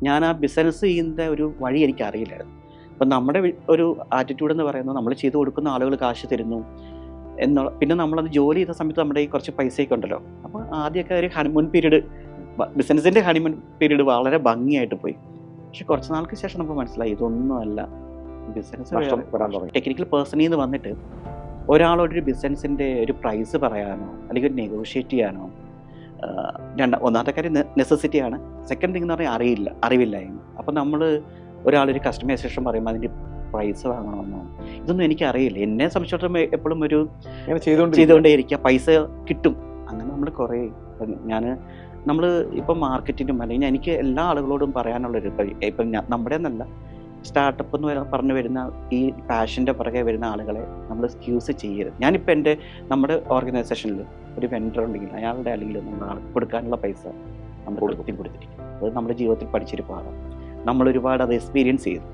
ഞാൻ ആ ബിസിനസ് ചെയ്യുന്ന ഒരു വഴി എനിക്ക് അറിയില്ലായിരുന്നു. അപ്പം നമ്മുടെ ഒരു ആറ്റിറ്റ്യൂഡ് എന്ന് പറയുന്നത് നമ്മൾ ചെയ്തു കൊടുക്കുന്ന ആളുകൾ കാശ് തരുന്നു എന്നുള്ള, പിന്നെ നമ്മളത് ജോലി ചെയ്ത സമയത്ത് നമ്മുടെ ഈ കുറച്ച് പൈസയൊക്കെ ഉണ്ടല്ലോ. അപ്പോൾ ആദ്യമൊക്കെ ഒരു ഹണിമൂൺ പീരീഡ്, ബിസിനസ്സിൻ്റെ ഹണിമൂൺ പീരീഡ് വളരെ ഭംഗിയായിട്ട് പോയി. പക്ഷെ കുറച്ച് നാൾക്ക് ശേഷം നമുക്ക് മനസ്സിലായി ഇതൊന്നുമല്ല ബിസിനസ്. ടെക്നിക്കൽ പേഴ്സണിൽ നിന്ന് വന്നിട്ട് ഒരാളോടൊരു ബിസിനസ്സിൻ്റെ ഒരു പ്രൈസ് പറയാനോ അല്ലെങ്കിൽ ഒരു നെഗോഷിയേറ്റ് ചെയ്യാനോ, ഒന്നാമത്തെ കാര്യം നെസസിറ്റിയാണ്. സെക്കൻഡ് തിങ് എന്ന് പറഞ്ഞാൽ അറിവില്ലായ്മ. അപ്പം നമ്മൾ ഒരാളൊരു കസ്റ്റമൈസേഷൻ പറയുമ്പോൾ അതിൻ്റെ പ്രൈസ് വാങ്ങണമെന്നോ ഇതൊന്നും എനിക്കറിയില്ല. എന്നെ സംബന്ധിച്ചിടത്തോളം എപ്പോഴും ഒരു ചെയ്തുകൊണ്ടേയിരിക്കുക, പൈസ കിട്ടും. അങ്ങനെ നമ്മൾ കുറേ നമ്മൾ ഇപ്പം മാർക്കറ്റിനും അല്ലെങ്കിൽ എനിക്ക് എല്ലാ ആളുകളോടും പറയാനുള്ളൊരു ഇപ്പം നമ്മുടെ എന്നല്ല, സ്റ്റാർട്ടപ്പ് എന്ന് പറഞ്ഞു വരുന്ന ഈ പാഷൻ്റെ പുറകെ വരുന്ന ആളുകളെ നമ്മൾ എക്സ്ക്യൂസ് ചെയ്യരുത്. ഞാനിപ്പോൾ നമ്മുടെ ഓർഗനൈസേഷനിൽ ഒരു വെൻഡർ ഉണ്ടെങ്കിൽ അയാളുടെ അല്ലെങ്കിൽ നമ്മൾ കൊടുക്കാനുള്ള പൈസ നമ്മൾ കൊടുത്തിരിക്കും. അത് നമ്മുടെ ജീവിതത്തിൽ പഠിച്ചൊരു പാഠം. നമ്മൾ ഒരുപാട് അത് എക്സ്പീരിയൻസ് ചെയ്തു.